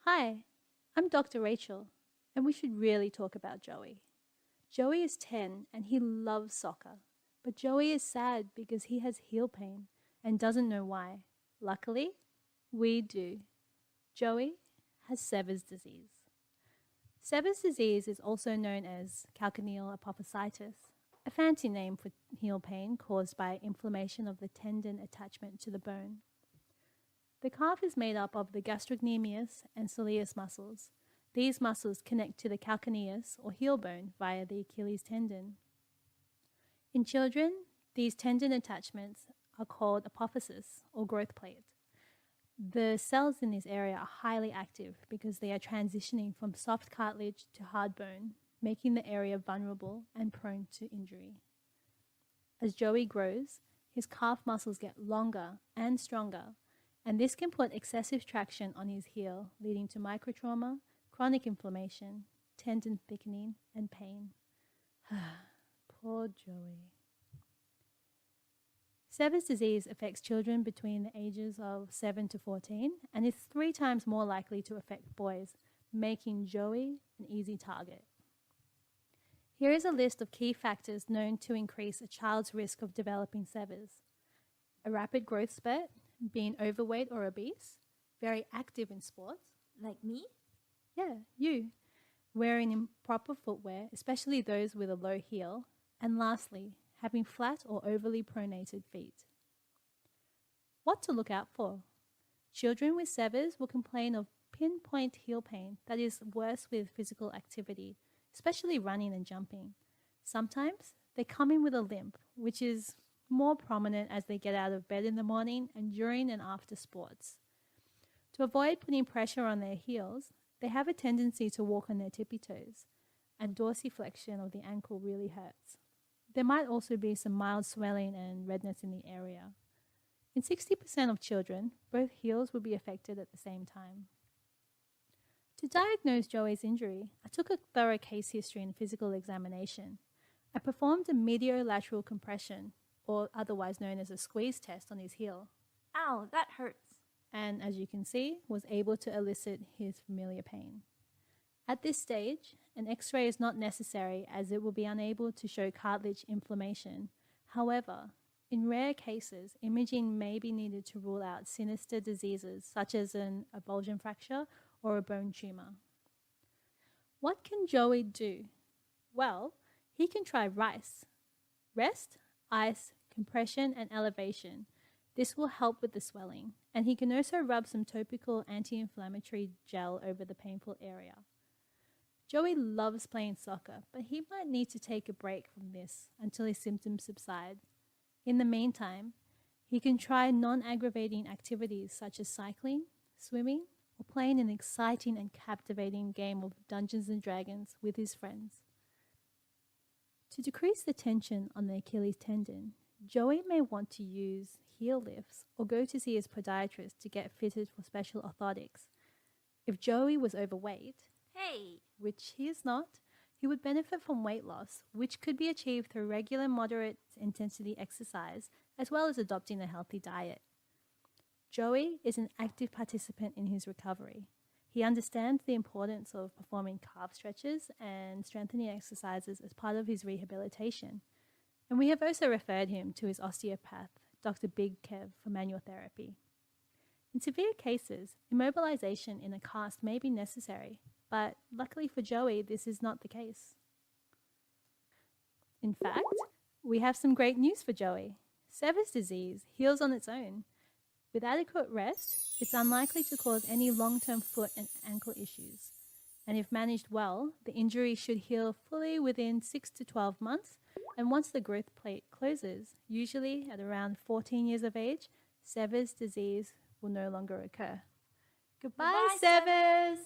Hi, I'm Dr. Rachel, and we should really talk about Joey. Joey is 10 and he loves soccer, but Joey is sad because he has heel pain and doesn't know why. Luckily, we do. Joey has Sever's disease. Sever's disease is also known as calcaneal apophysitis, a fancy name for heel pain caused by inflammation of the tendon attachment to the bone. The calf is made up of the gastrocnemius and soleus muscles. These muscles connect to the calcaneus or heel bone via the Achilles tendon. In children, these tendon attachments are called apophysis or growth plate. The cells in this area are highly active because they are transitioning from soft cartilage to hard bone, making the area vulnerable and prone to injury. As Joey grows, his calf muscles get longer and stronger, and this can put excessive traction on his heel, leading to microtrauma, chronic inflammation, tendon thickening, and pain. Poor Joey. Sever's disease affects children between the ages of 7 to 14 and is 3 times more likely to affect boys, making Joey an easy target. Here is a list of key factors known to increase a child's risk of developing Sever's. A rapid growth spurt, being overweight or obese, very active in sports. Like me? Yeah, you. Wearing improper footwear, especially those with a low heel. And lastly, having flat or overly pronated feet. What to look out for? Children with Severs will complain of pinpoint heel pain that is worse with physical activity, especially running and jumping. Sometimes they come in with a limp, which is more prominent as they get out of bed in the morning and during and after sports. To avoid putting pressure on their heels, they have a tendency to walk on their tippy toes, and dorsiflexion of the ankle really hurts. There might also be some mild swelling and redness in the area. In 60% of children, both heels will be affected at the same time. To diagnose Joey's injury, I took a thorough case history and physical examination. I performed a mediolateral compression, or otherwise known as a squeeze test, on his heel. Ow, that hurts. And as you can see, was able to elicit his familiar pain. At this stage, an X-ray is not necessary as it will be unable to show cartilage inflammation. However, in rare cases, imaging may be needed to rule out sinister diseases such as an avulsion fracture or a bone tumor. What can Joey do? Well, he can try RICE. Rest, ice, compression, and elevation. This will help with the swelling, and he can also rub some topical anti-inflammatory gel over the painful area. Joey loves playing soccer, but he might need to take a break from this until his symptoms subside. In the meantime, he can try non-aggravating activities such as cycling, swimming, or playing an exciting and captivating game of Dungeons and Dragons with his friends. To decrease the tension on the Achilles tendon, Joey may want to use heel lifts or go to see his podiatrist to get fitted for special orthotics. If Joey was overweight, Hey! which he is not, he would benefit from weight loss, which could be achieved through regular moderate intensity exercise, as well as adopting a healthy diet. Joey is an active participant in his recovery. He understands the importance of performing calf stretches and strengthening exercises as part of his rehabilitation. And we have also referred him to his osteopath, Dr. Big Kev, for manual therapy. In severe cases, immobilization in a cast may be necessary, but luckily for Joey, this is not the case. In fact, we have some great news for Joey. Sever's disease heals on its own. With adequate rest, it's unlikely to cause any long-term foot and ankle issues. And if managed well, the injury should heal fully within 6 to 12 months. And once the growth plate closes, usually at around 14 years of age, Sever's disease will no longer occur. Goodbye, Goodbye, Severs!